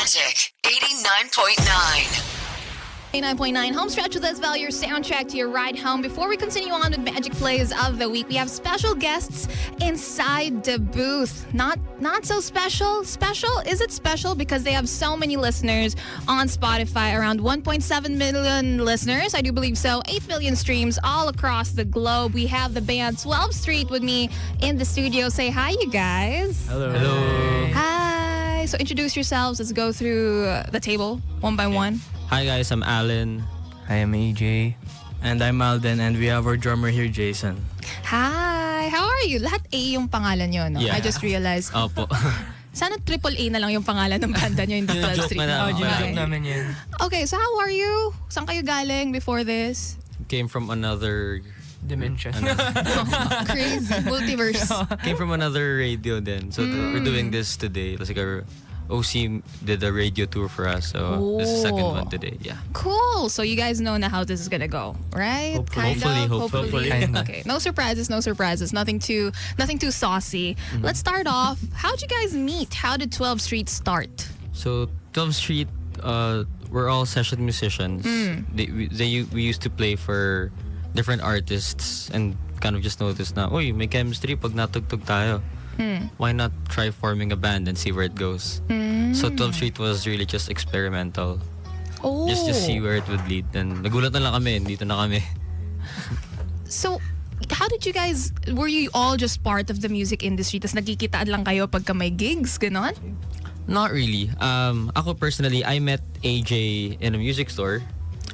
Magic 89.9. 89.9 home stretch with us, Val, your soundtrack to your ride home. Before we continue on with Magic Plays of the Week, we have special guests inside the booth. Not so special. Special? Is it special? Because they have so many listeners on Spotify, around 1.7 million listeners. I do believe so. 8 million streams all across the globe. We have the band 12th Street with me in the studio. Say hi, you guys. Hello. Hi. So introduce yourselves. Let's go through the table one by one. Hi guys, I'm Alan. I am AJ. And I'm Alden, and we have our drummer here, Jason. Hi! How are you? Lahat A yung pangalan nyo, no? Yeah. I just realized. Opo. Sana triple A na lang yung pangalan ng banda nyo, hindi 12th Joke Street. na lang. Joke namin yan. Okay, so how are you? Saan kayo galing before this? Came from another Dimension. Crazy. Multiverse. came from another radio then. So we're doing this today. Like our OC did a radio tour for us. So this is the second one today. Yeah. Cool. So you guys know now how this is gonna go, right? Hopefully. Kinda. Okay. No surprises. Nothing too saucy. Let's start off. How'd you guys meet? How did 12th Street start? So 12th Street, we're all session musicians. We used to play for different artists and kind of just noticed na, uy, may chemistry pag natugtog tayo. Why not try forming a band and see where it goes? So 12th Street was really just experimental. Oh. Just see where it would lead. And nagulat na lang kami, dito na kami. So, how did you guys, were you all just part of the music industry? Tas nagkikitaan lang kayo pagka may gigs, ganon? Not really. Ako personally, I met AJ in a music store.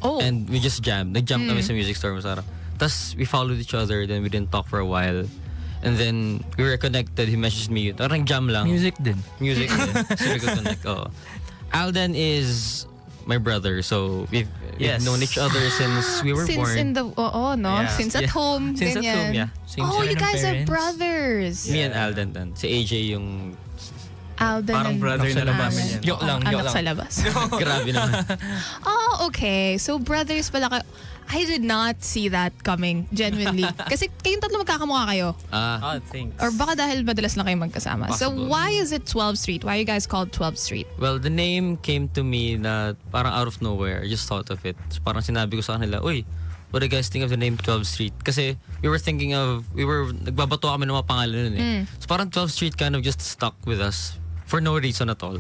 Oh. And we just jammed. Nag-jam kami sa music store, Masara. Tapos we followed each other, then we didn't talk for a while. And then we were connected. He messaged me. Parang jam lang. Music din. Music. So we could connect. Oh. Alden is my brother. So we've known each other since we were Since born. in the, no? Yeah. Since at home, Since at ganyan. home, yeah. Same Oh, sila you ng guys are parents. brothers. Me and Alden then. Si AJ yung Alden parang and brother na labas. Aaron. Joke lang, Anak joke lang. sa labas. grabe naman. Oh, okay. So brothers pala kayo. I did not see that coming, genuinely. Kasi kayong tatlo magkakamukha kayo. Thanks. Or baka dahil madalas lang kayo magkasama. So Possible. why is it 12th Street? Why are you guys called 12th Street? Well, the name came to me na parang out of nowhere. I just thought of it. So parang sinabi ko sa kanila, uy, what do you guys think of the name 12th Street? Kasi nagbabato kami ng mga pangalan nun eh. So parang 12th Street kind of just stuck with us for no reason at all.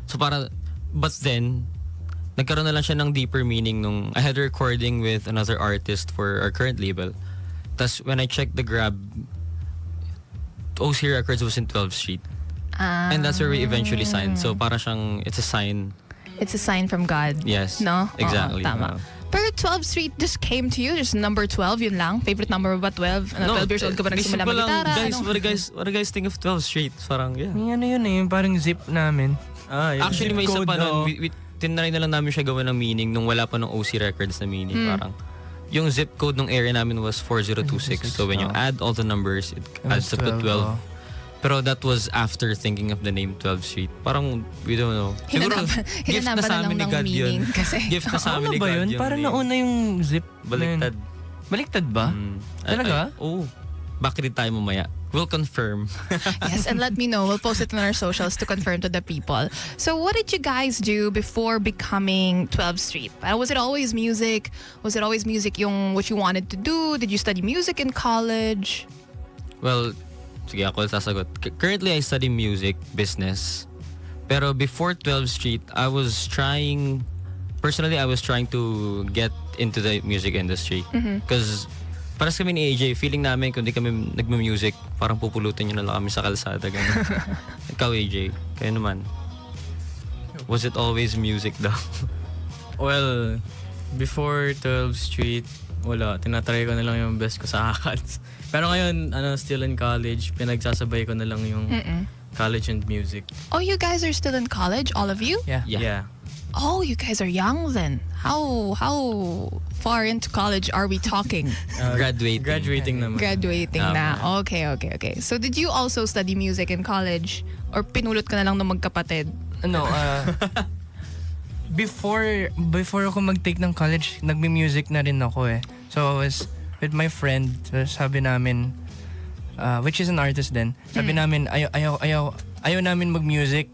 So but then, nagkaroon na lang siya ng deeper meaning nung I had a recording with another artist for our current label. Tas when I checked the Grab, OC Records was in 12th Street. And that's where we eventually signed. So para siyang, it's a sign. It's a sign from God. Yes. No? Exactly. Oo, tama. Pero 12th Street just came to you? Just number 12, yun lang? Favorite number ba 12? 12 years old ka ba nagsimula naisip ko lang, mag-gitara? guys, Ano? what do you guys think of 12th Street? Parang, yeah. May ano yun eh, yung parang zip namin. Actually, may isa Code, pa no? nun. Tinry na lang namin siya gawin ng meaning nung wala pa ng OC Records na meaning. Parang, yung zip code ng area namin was 4026. So when you add all the numbers, it adds up to 12. Pero that was after thinking of the name 12th Street. Parang, we don't know. Siguro, gift na sa amin ni God yun. Gift na sa amin Ano ni ba God yun? yung Parang name. nauna yung zip. Baliktad. Baliktad ba? Talaga? Oo. Bakit tayo mamaya? We'll confirm. Yes, and let me know. We'll post it on our socials to confirm to the people. So what did you guys do before becoming 12th Street? Was it always music? Was it always music yung what you wanted to do? Did you study music in college? Well, sige ako sasagot. Currently, I study music, business. Pero before 12th Street, personally, I was trying to get into the music industry. Because paras kami ni AJ, feeling namin kung di kami nagme-music, parang pupulutin nyo na lang kami sa kalsada. Ganun. Ikaw AJ, kayo naman. Was it always music daw? Well, before 12th Street, wala. Tinatry ko na lang yung best ko sa ACADS. Pero ngayon, still in college, pinagsasabay ko na lang yung college and music. Oh, you guys are still in college, all of you? Yeah. Yeah. Oh, you guys are young then. How far into college are we talking? Graduating naman. Graduating Tama. na. Okay. So did you also study music in college? Or pinulot ka na lang ng magkapatid? Ano, before ako mag-take ng college, nagme-music na rin ako eh. So I was with my friend, sabi namin, which is an artist din, sabi namin, ayaw namin mag-music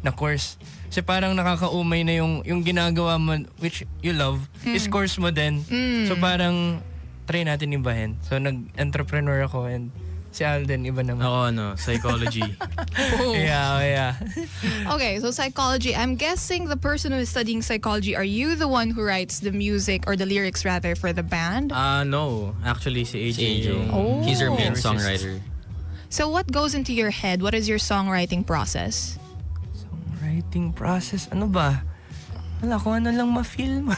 na course. Kasi parang nakakaumay na yung ginagawa mo, which you love, is course mo din. So parang, try natin ibahin. So nag-entrepreneur ako and si Alden, iba naman. Ako psychology. Yeah. Okay, so psychology. I'm guessing the person who is studying psychology, are you the one who writes the music or the lyrics rather for the band? No. Actually, si AJ. yung- Oh. He's our main lyricist. songwriter. So what goes into your head? What is your songwriting process? Writing process, ano ba? Wala, kung ano lang ma-feel mo.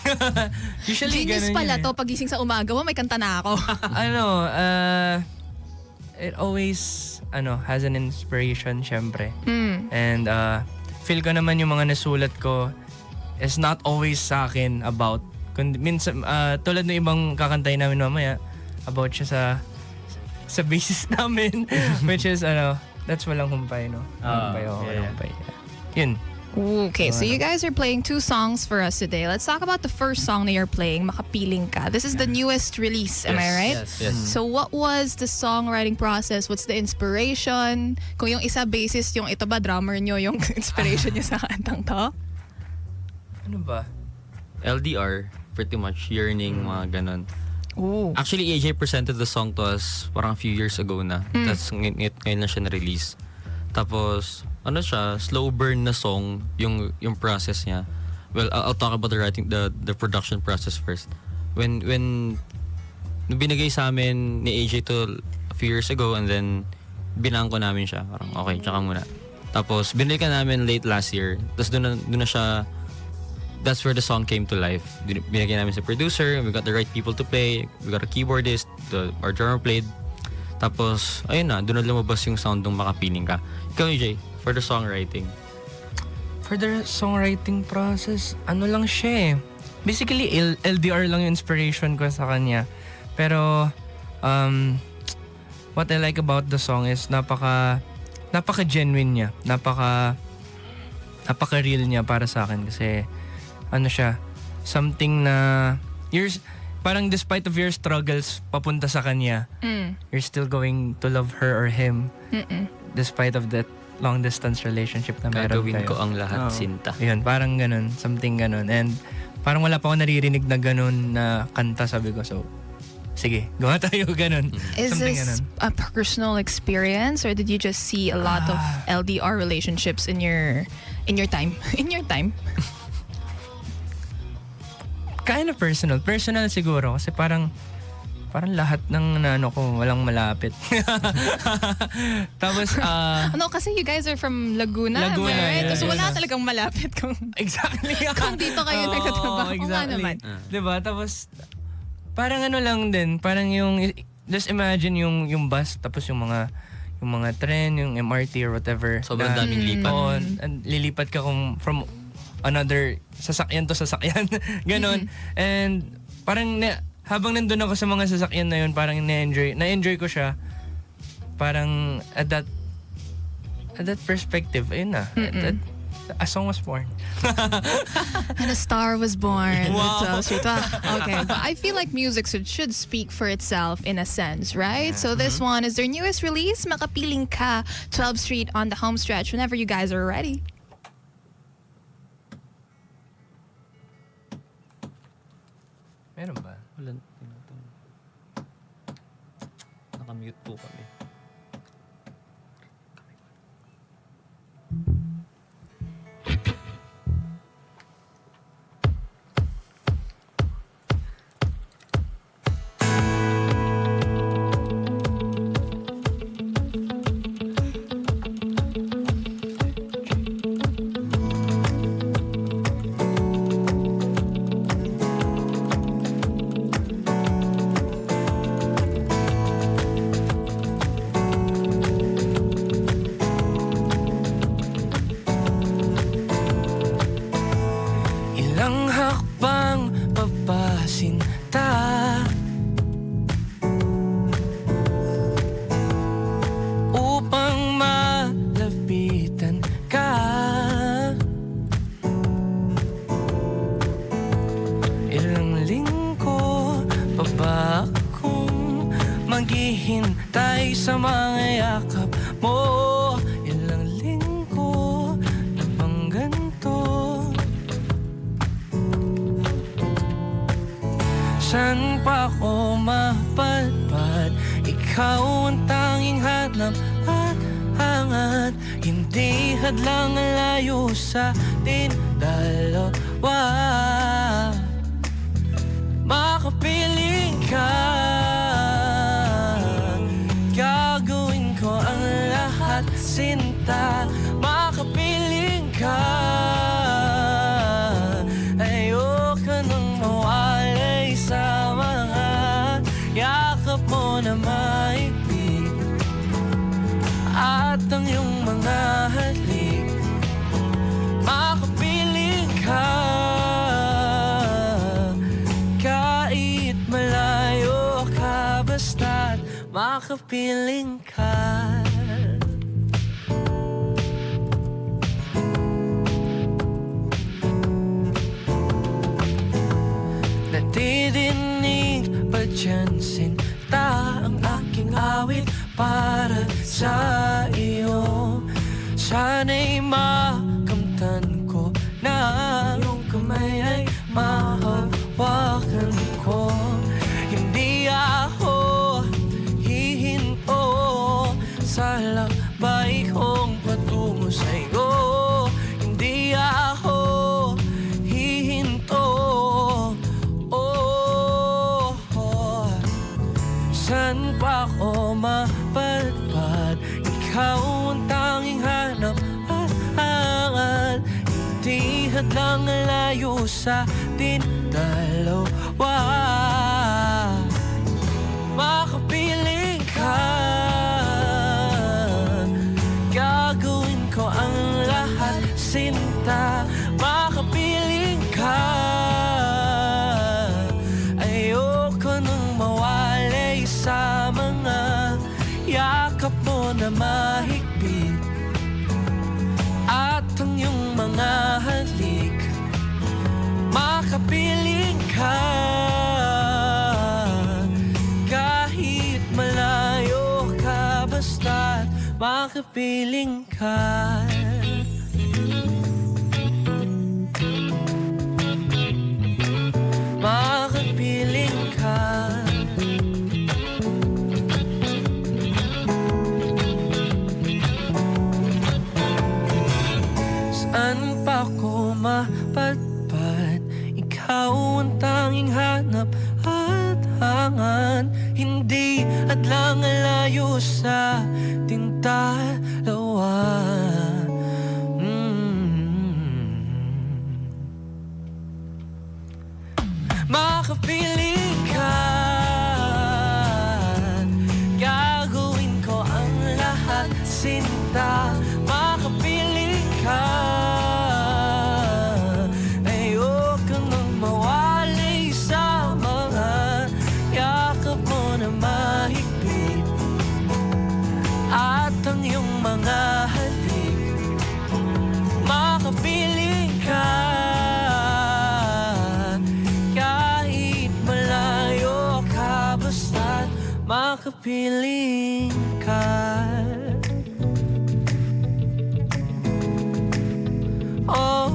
Usually, Genius ganun pala yun eh. to. Pagising sa umaga mo, may kanta na ako. It always has an inspiration, syempre. And feel ko naman yung mga nasulat ko is not always sa akin about, minsan, tulad ng ibang kakantay namin mamaya, about siya sa basis namin, which is, that's walang humpay, no? Humpay, yeah. humpay. Yun. Okay, so you guys are playing 2 songs for us today. Let's talk about the first song that you're playing, Makapiling Ka. This is the newest release, am I right? Yes. So what was the songwriting process? What's the inspiration? Kung yung isa bassist, yung ito ba drummer nyo, yung inspiration nyo sa kantang to? Ano ba? LDR, pretty much, yearning, mga ganon. Ooh. Actually, AJ presented the song to us parang a few years ago na. Tapos ngayon na siya na-release. Tapos, siya, slow burn na song, yung process niya. Well, I'll talk about the writing, the production process first. When nung binigay sa amin ni AJ to a few years ago and then binangko namin siya. Parang, okay, tsaka muna. Tapos, binilikan namin late last year. Tapos doon na siya, that's where the song came to life. Binigyan namin sa producer, we got the right people to play, we got a keyboardist, our drummer played. Tapos, ayun na, doon na lumabas yung sound ng Makapiling Ka. Ikaw, AJ, for the songwriting. For the songwriting process, lang siya eh. Basically, LDR lang yung inspiration ko sa kanya. Pero, what I like about the song is napaka-genuine niya. Napaka-real niya para sa akin. Kasi, siya, something na, parang despite of your struggles papunta sa kanya, you're still going to love her or him. Despite of that long distance relationship na meron Gagawin kayo. ko ang lahat, Sinta. Yun, parang ganun. Something ganun. And parang wala pa ako naririnig na ganun na kanta, sabi ko. So, sige, gawa tayo ganun. Is Something this ganun. a personal experience or did you just see a lot of LDR relationships in your time? In your time? Kind of personal. Personal siguro. Kasi parang lahat ng ko walang malapit. Tapos, Kasi you guys are from Laguna, Laguna, am I right? yeah, So wala yeah. talagang malapit kung exactly. kung dito kayo nagtatrabaho. Oo nga naman. Diba? Tapos, parang lang din. Parang just imagine yung bus, tapos yung mga tren, yung MRT or whatever. Sobrang daming lipat. Oo, and lilipat ka from another sasakyan to sasakyan. Ganon. And parang habang nandun ako sa mga sasakyan na yun, parang na-enjoy ko siya. Parang at that perspective, ayun na. A song was born. And a star was born. Wow. So sweet. Okay, but I feel like music should speak for itself in a sense, right? So this one is their newest release, Makapiling Ka, 12th Street on the home stretch whenever you guys are ready. Meron ba? Wala. Nakamute po kami. Ilang hakbang papasinta upang malapitan ka. Ilang linggo pa ba akong maghihintay sa mga yakap mo? Ilang linggo na bang San pa ako mapadpad? Ikaw ang tanging hanap at hangat. Hindi hadlang ang layo sa atin dalawa. Makapiling ka, gagawin ko ang lahat, sinta. Makapiling ka, ayoko nang mawalay sa mga yakap mo na maibig at ang iyong mga halik. Makapiling ka, kahit malayo ka, basta't makapiling ka. Natidinig ba dyan, sinta, ang aking awit para sa iyo? Sana'y makamtan ko na iyong kamay ay mahawakan ko. Hindi ako hihinto sa lakbay kong patungo sa'yo. Hindi ako hihinto. San pa ako mapadpad? Ikaw ang tanging hanap at hangat. Hindi hadlang ang layo sa atin dalawa. Makapiling ka, gagawin ko ang lahat, sinta. Makapiling ka, ayoko nang mawalay sa mga yakap mo na mahigpit at ang iyong mga halik. Makapiling ka, kahit malayo ka, basta't makapiling ka. Makapiling ka. Saan pa ko mapadpad? Ikaw ang tanging hanap at hangat. Hindi hadlang ang layo sa ating dalawa. Makapiling ka, gagawin ko ang lahat, sinta. Makapiling ka, ayoko nang mawalay sa mga yakap mo na mahigpit at ang iyong mga halik. Makapiling ka, kahit malayo ka, basta't makapiling ka. Oh,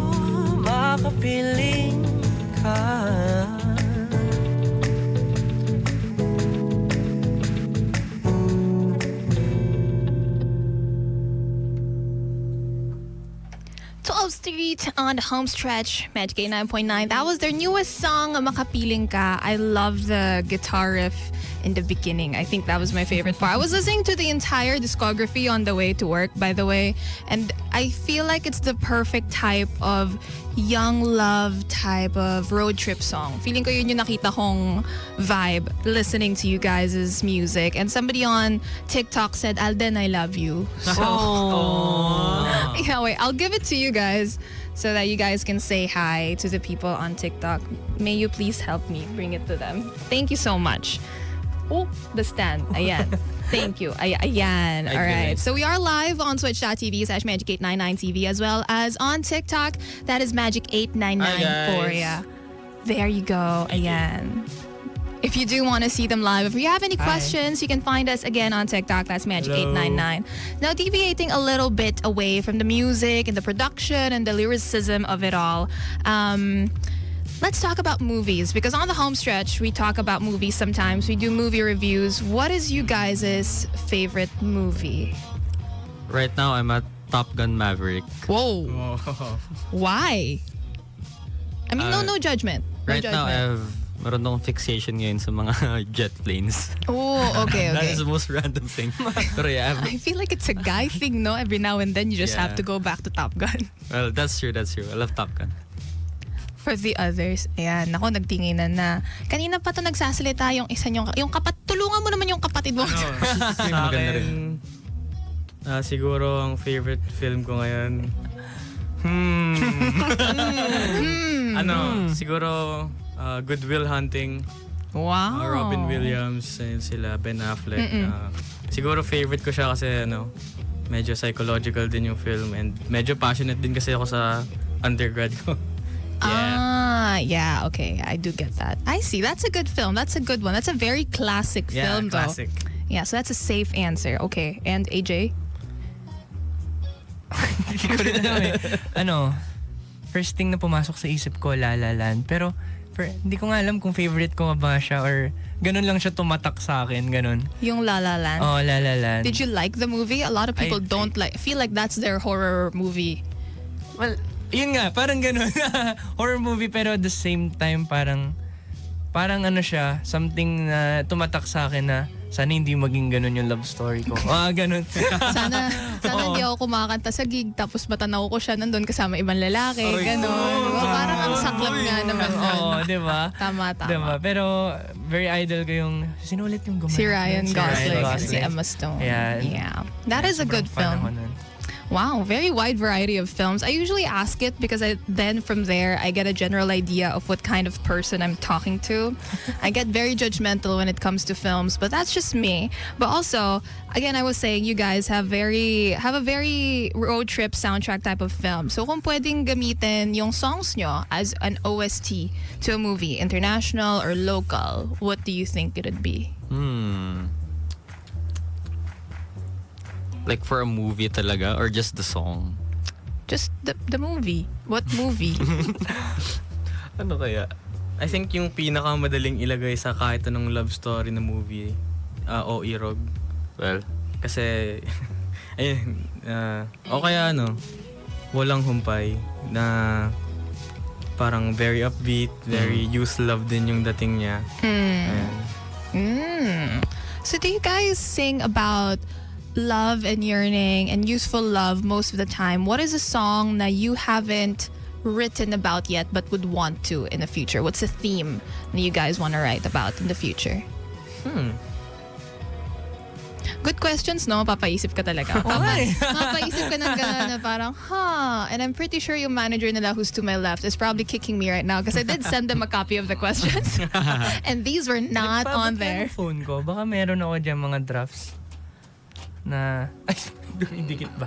makapiling ka. Street on the home stretch, Magic 89.9. That was their newest song, Makapiling Ka. I love the guitar riff in the beginning. I think that was my favorite part. I was listening to the entire discography on the way to work, by the way, and I feel like it's the perfect type of young love type of road trip song. Feeling ko yun yung nakita kong vibe listening to you guys' music. And somebody on TikTok said, Alden, I love you. So, yeah, wait, I'll give it to you guys so that you guys can say hi to the people on TikTok. May you please help me bring it to them. Thank you so much. Oh, the stand. Ayan. Thank you. Ayan. All right. So we are live on twitch.tv/Magic899TV as well as on TikTok. That is Magic899 for ya. There you go. Ayan. If you do want to see them live, if you have any questions, you can find us again on TikTok. That's Magic899. Now, deviating a little bit away from the music and the production and the lyricism of it all, let's talk about movies, because on the home stretch, we talk about movies sometimes. We do movie reviews. What is you guys' favorite movie? Right now, I'm at Top Gun Maverick. Whoa. Oh. Why? I mean, no judgment. No Right now, judgment. meron akong fixation ngayon sa mga jet planes. Oh, okay, That okay. is the most random thing. Pero yeah, I feel like it's a guy thing, no? Every now and then, you just have Yeah. to go back to Top Gun. well, that's true. I love Top Gun. For the others, ayan, ako nagtinginan na. Kanina pa to nagsasalita yung isa yung tulungan mo naman yung kapatid mo. Sa maganda akin, siguro ang favorite film ko ngayon. Siguro Good Will Hunting. Wow. Robin Williams and sila Ben Affleck. Siguro favorite ko siya kasi medyo psychological din yung film and medyo passionate din kasi ako sa undergrad ko. Yeah, okay. I do get that. I see. That's a good film. That's a good one. That's a very classic film, classic. though. Yeah, so that's a safe answer. Okay. And AJ? Hindi ko rin alam eh. First thing na pumasok sa isip ko, La La Land. Pero hindi ko nga alam kung favorite ko ba siya or ganun lang siya tumatak sa akin, ganun. Yung La La Land. Oh, La La Land. Did you like the movie? A lot of people don't feel like that's their horror movie. Well, yun nga, parang ganun. Horror movie pero at the same time parang siya, something na tumatak sa akin na sana hindi maging ganun yung love story ko. Ganun. Sana hindi ako kumakanta sa gig tapos matanaw ko siya nandun kasama ibang lalaki, ganun. Diba? Parang ang saklap nga naman. Oo, di ba? Tama. Diba? Pero very idol ko yung, sinulit yung gumawa. Si Ryan Gosling and si Emma Stone. Yeah. That is a good film. Wow, very wide variety of films. I usually ask it because then from there I get a general idea of what kind of person I'm talking to. I get very judgmental when it comes to films, but that's just me. But also, again, I was saying you guys have a very road trip soundtrack type of film. So kung pwedeng gamitin yung songs nyo as an OST to a movie, international or local, what do you think it would be? Like for a movie talaga or just the song? Just the movie. What movie? Ano kaya? I think yung pinakamadaling ilagay sa kahit anong love story na movie, O Irog. Well, Kasi, ayun, o kaya Walang Humpay na parang very upbeat, very youth love din yung dating niya. Ayan. So do you guys sing about love and yearning and youthful love most of the time? What is a song that you haven't written about yet but would want to in the future? What's a theme that you guys want to write about in the future? Good questions, no? Papaisip ka talaga. Papaisip ka ng gano'n na parang, And I'm pretty sure yung manager nila who's to my left is probably kicking me right now because I did send them a copy of the questions. And these were not on there. Phone ko, baka meron ako dyan mga drafts na, ay, dumidikit ba?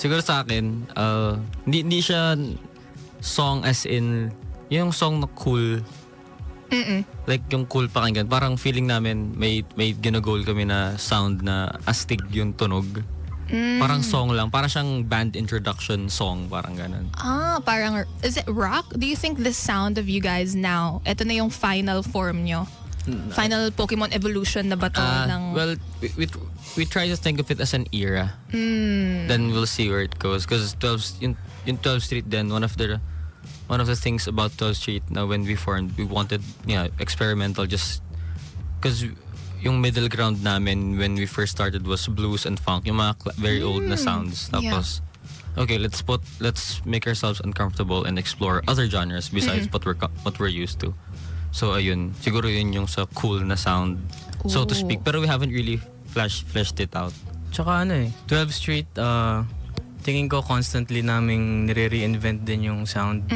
siguro sa akin, hindi siya song as in, yung song na cool. Like yung cool pakinggan. Parang feeling namin may gina-goal kami na sound na astig yung tunog. Parang song lang. Parang siyang band introduction song. Parang ganun. Parang, is it rock? Do you think the sound of you guys now, ito na yung final form nyo? Final Pokemon evolution na ba to ng... Well, we try to think of it as an era. Then we'll see where it goes. Because in 12th Street then, one of the things about 12th Street na when we formed, we wanted experimental just because yung middle ground namin when we first started was blues and funk, yung mga very old na sounds. Tapos, okay, let's make ourselves uncomfortable and explore other genres besides what we're used to. So ayun, siguro yun yung sa cool na sound, so to speak. Pero we haven't really fleshed it out. Tsaka 12th Street, tingin ko constantly naming nire-reinvent din yung sound.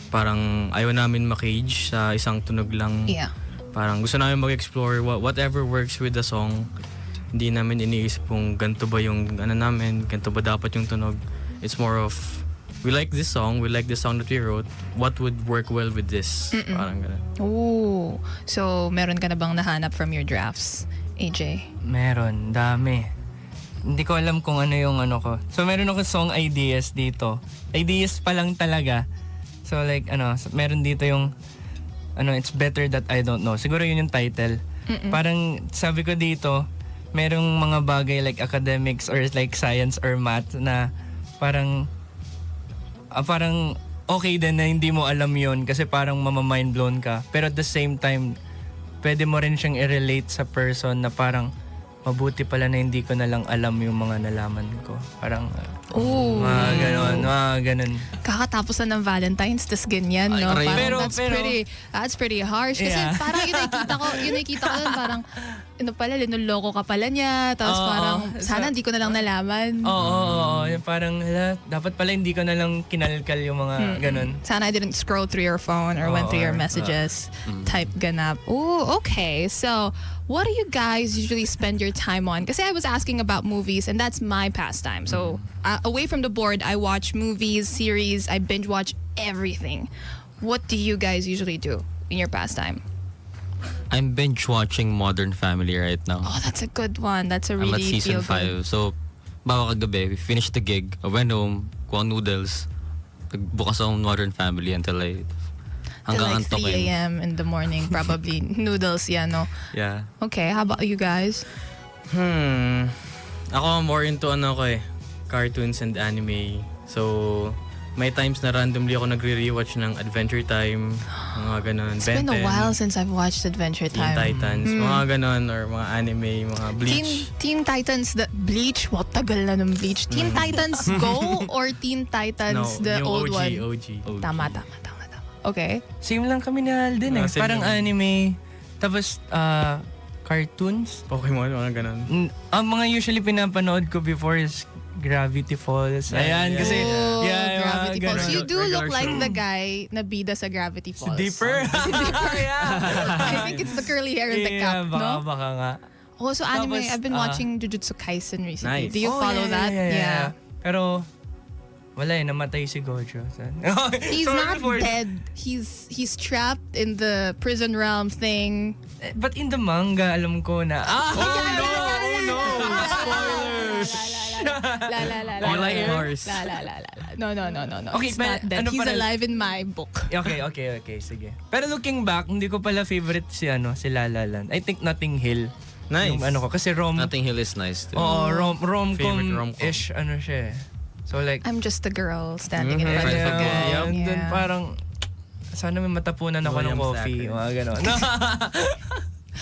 Parang ayaw namin makage sa isang tunog lang. Yeah. Parang gusto namin mag-explore whatever works with the song. Hindi namin iniisip kung ganito ba yung namin, ganito ba dapat yung tunog. It's more of, we like the song that we wrote, what would work well with this? Parang ganun. Ooh. So, meron ka na bang nahanap from your drafts, AJ? Meron, dami. Hindi ko alam kung ano yung ano ko. So meron ako song ideas dito. Ideas pa lang talaga. So like, meron dito yung, it's better that I don't know. Siguro yun yung title. Parang sabi ko dito, merong mga bagay like academics or like science or math na parang okay din na hindi mo alam yun kasi parang mamamind blown ka. Pero at the same time, pwede mo rin siyang i-relate sa person na parang mabuti pala na hindi ko na lang alam yung mga nalaman ko. Parang, Ooh. mga ganun. Kakatapos na ng Valentine's, tas ganyan, no? Ay, Parang pero- that's pretty harsh. Kasi Yeah. parang yun nakikita ko dun, parang, pala, linuloko ka pala niya. Tapos Oo. parang, sana hindi ko na lang nalaman. Oo. Yung parang, dapat pala hindi ko na lang kinalkal yung mga ganun. Sana I didn't scroll through your phone or went through your messages. Type ganap. Ooh, okay. So, what do you guys usually spend your time on? Kasi I was asking about movies and that's my pastime. So, away from the board, I watch movies, series, I binge watch everything. What do you guys usually do in your pastime? I'm binge watching Modern Family right now. Oh, that's a good one. That's a I'm at really season feel good. 5. So, bawa kagabi, we finished the gig. I went home, kuha noodles. Nagbukas akong Modern Family until Till hanggang like 3 antokin. a.m. in the morning, probably noodles, yeah, no? Yeah. Okay, how about you guys? Ako more into cartoons and anime. So, may times na randomly ako nagre-rewatch ng Adventure Time, mga ganun. It's been a while since I've watched Adventure Teen Time. Titans, mga ganun, or mga anime, mga Bleach. Teen Titans, the Bleach? What tagal na ng Bleach? Teen Titans Go or Teen Titans, the yung old OG, one? OG. Tama. Okay. Same lang kami ni Alden eh. Same Parang lang. anime, tapos cartoons. Pokemon, mga ganun. Ang mga usually pinapanood ko before is Gravity Falls. Ayan, kasi Oh, yung mga Gravity Falls. ganun. You do look Regular like show. the guy na bida sa Gravity Falls. Dipper. I think it's the curly hair and the cap, no? Baka nga. Also, anime. Tapos, I've been watching Jujutsu Kaisen recently. Nice. Do you follow that? Yeah. Pero, wala namatay si Gojo. He's not dead. He's trapped in the prison realm thing. But in the manga, alam ko na... no! Spoilers! La. You like Mars? La. No. Okay, He's pero not dead. ano He's pala- alive in my book. Okay, sige. Pero looking back, hindi ko pala favorite si La La Land. I think Notting Hill. Nice. Yung ko, kasi Nothing Hill is nice too. rom-com-ish rom-com. siya eh. So like, I'm just a girl standing in Mhm. front of a Right. guy. Yun, dun Yeah. parang, sana may matapunan ako ng William coffee. Sacker. Mga gano'n. No.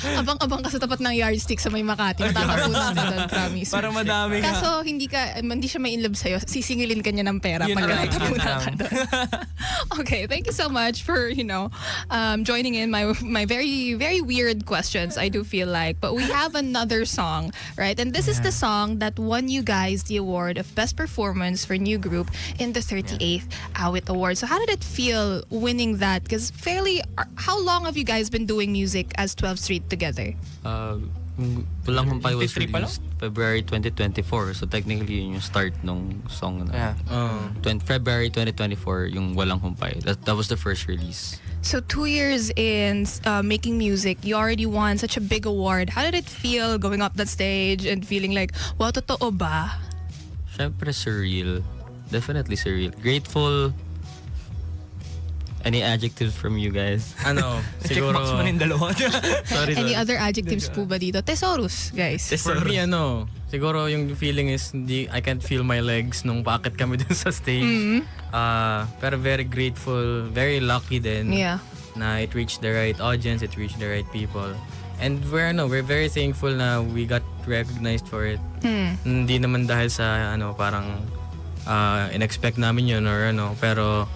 Abang-abang ka sa tapat ng yardstick sa may Makati. Matatapunan ka doon, promise. Parang madami nga. Kaso hindi siya may in love sa'yo. Sisingilin ka niya ng pera Yun pag lang, natapunan yun ka lang. doon. Okay, thank you so much for, joining in my very, very weird questions, I do feel like. But we have another song, right? And this is the song that won you guys the award of Best Performance for New Group in the 38th Awit Award. So how did it feel winning that? Because how long have you guys been doing music as 12th Street together? Yung Walang Humpay was 23 pa lang? released February 2024. So technically yun yung start nung song na. Yeah. February 2024 yung Walang Humpay. That was the first release. So 2 years in making music, you already won such a big award. How did it feel going up that stage and feeling like, wow, totoo ba? Syempre surreal. Definitely surreal. Grateful. Any adjectives from you guys? Siguro... Checkbox mo na yung dalawa. Sorry. Any other adjectives po ba dito? Thesaurus, guys. For me, siguro yung feeling is I can't feel my legs nung paakit kami dun sa stage. Pero very grateful, very lucky din Yeah. na it reached the right audience, it reached the right people. And we're very thankful na we got recognized for it. Hindi naman dahil sa parang in-expect namin yun or pero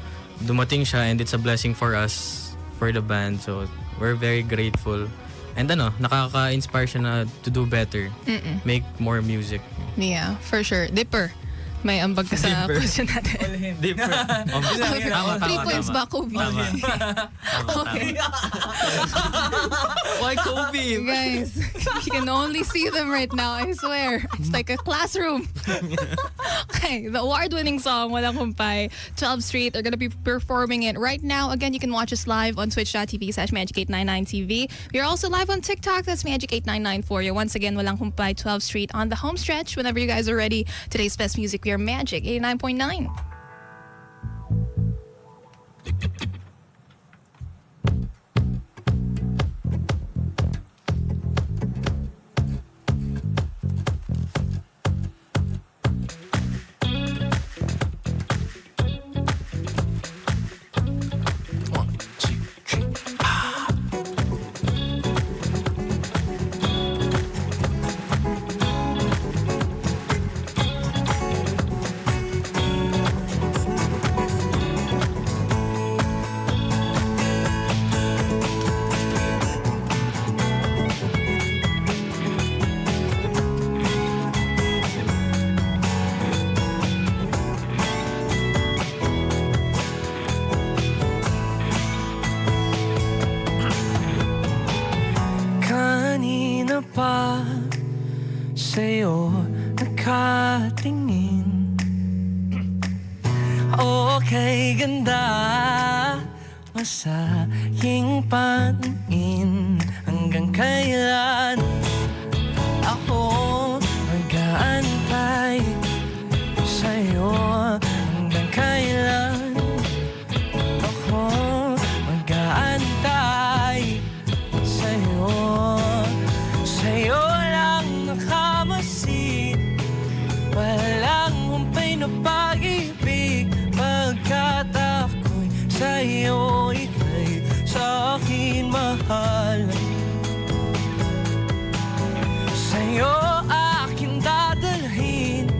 dumating siya and it's a blessing for us, for the band. So we're very grateful. And nakaka-inspire siya na to do better. Make more music. Yeah, for sure. Dipper. May ambag ka sa question natin. Different. 3 points ba, Kobe? Okay. Why Kobe? Guys, you can only see them right now, I swear. It's like a classroom. Okay, the award-winning song, Walang Humpay, 12th Street, are gonna be performing it right now. Again, you can watch us live on twitch.tv/Magic899TV. We're also live on TikTok, that's Magic899 for you. Once again, Walang Humpay, 12th Street on the home stretch. Whenever you guys are ready, today's best music, we are Magic 89.9. ganda, masayang panin. Hanggang kailan ako mag-aantay sa'yo? Hanggang kailan ako mag-aantay sa'yo? Sa'yo lang nakamasid, walang humpay na pag-ibig, pagkat ako'y sa'yo, ika'y sa'kin mahal. Sa'yo aking dadalhin,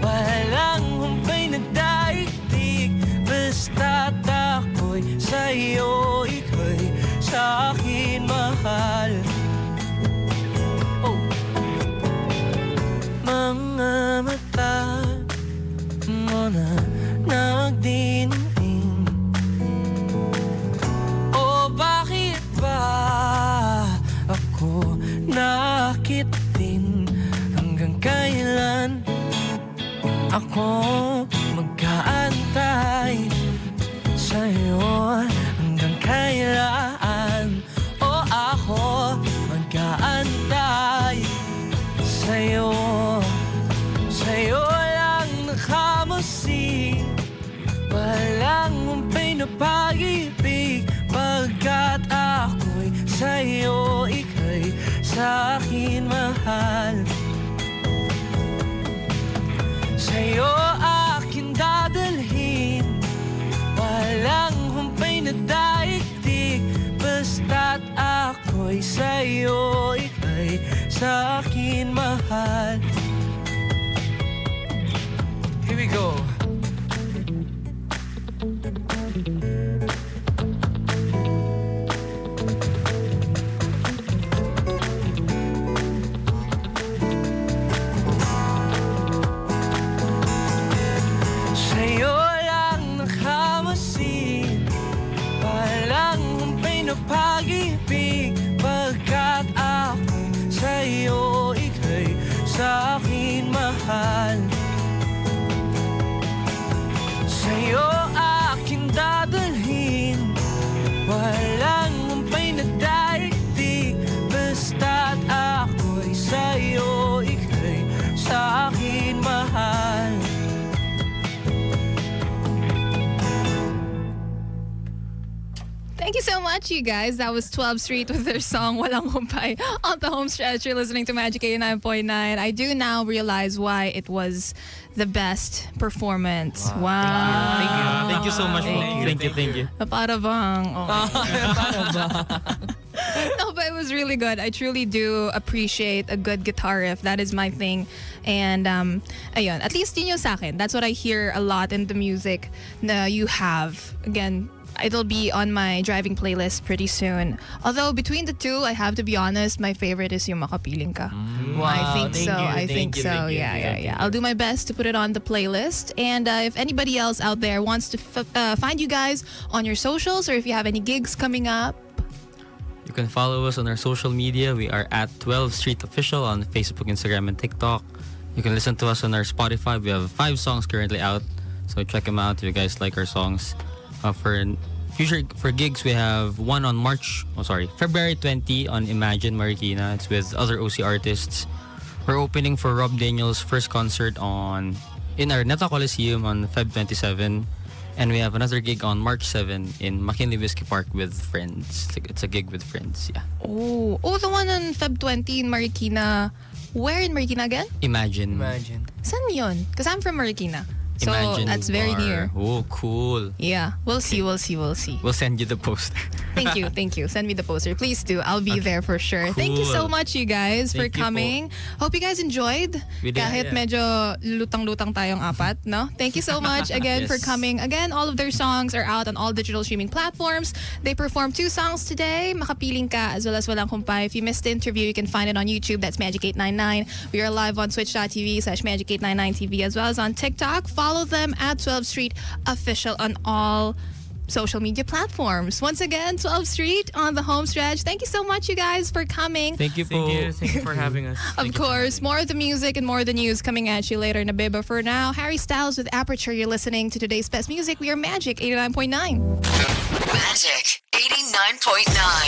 walang humpay na daigdig, basta't ako'y sa'yo, ika'y sa'kin mahal. Mga mata mo na nagdingin, o bakit ba ako nakitin? Hanggang kailan ako mag-aantay sa'yo? Hanggang kailan o ako mag-aantay sa'yo? Sa'yo lang nakamasid, walang humpay na pag-ibig, pagkat ako'y sa'yo, ika'y sa'kin mahal. Sa'yo akin dadalhin, walang humpay na daigdig, basta't ako'y sa'yo, ika'y sa'kin mahal. Here we go. Sa'yo lang nakamasid, walang humpay na pag-ibig, pagkat ako'y sa'yo, ika'y sa'kin mahal. Sa'yo akin dadalhin, walang humpay na daigdig, basta't ako'y sa'yo, ika'y sa'kin mahal. Thank you so much, you guys. That was 12th Street with their song Walang Humpay on the home stretch. You're listening to Magic 89.9. I do now realize why it was the best performance. Wow. Thank you so much. Thank you. Para bang. No, but it was really good. I truly do appreciate a good guitar riff. That is my thing. And ayun, at least yun yung sa akin. That's what I hear a lot in the music na you have. Again, it'll be on my driving playlist pretty soon. Although between the two, I have to be honest, my favorite is yung Makapiling Ka. I think so. I think so. Yeah. I'll do my best to put it on the playlist. And if anybody else out there wants to find you guys on your socials, or if you have any gigs coming up, You can follow us on our social media. We are at 12th Street Official on Facebook, Instagram, and TikTok. You can listen to us on our Spotify. We have 5 songs currently out, so check them out if you guys like our songs. For gigs, we have one on February 20 on Imagine Marikina. It's with other OC artists. We're opening for Rob Daniels' first concert in our Neta Coliseum on Feb 27. And we have another gig on March 7 in McKinley Whiskey Park with friends. It's a gig with friends, yeah. Oh, the one on Feb 20 in Marikina. Where in Marikina again? Imagine. Saan yun? Because I'm from Marikina. So Imagine that's very bar. near. Oh, cool. Yeah, we'll see. We'll send you the poster. Thank you. Send me the poster. Please do. I'll be there for sure. Thank you so Cool. much, you guys, for Thank you coming. Hope you guys enjoyed. We did, Kahit yeah. medyo lutang-lutang tayong apat, no? Thank you so much again for Yes. coming. Again, all of their songs are out on all digital streaming platforms. They performed 2 songs today, Makapiling Ka as well as Walang Humpay. If you missed the interview, you can find it on YouTube. That's Magic899. We are live on twitch.tv/Magic899TV as well as on TikTok. Follow them at 12th Street Official on all social media platforms. Once again, 12th Street on the home stretch. Thank you so much, you guys, for coming. Thank you po. Thank you for having us. Of course, more of the music and more of the news coming at you later in a bit. But for now, Harry Styles with Aperture. You're listening to today's best music. We are Magic 89.9. Magic 89.9.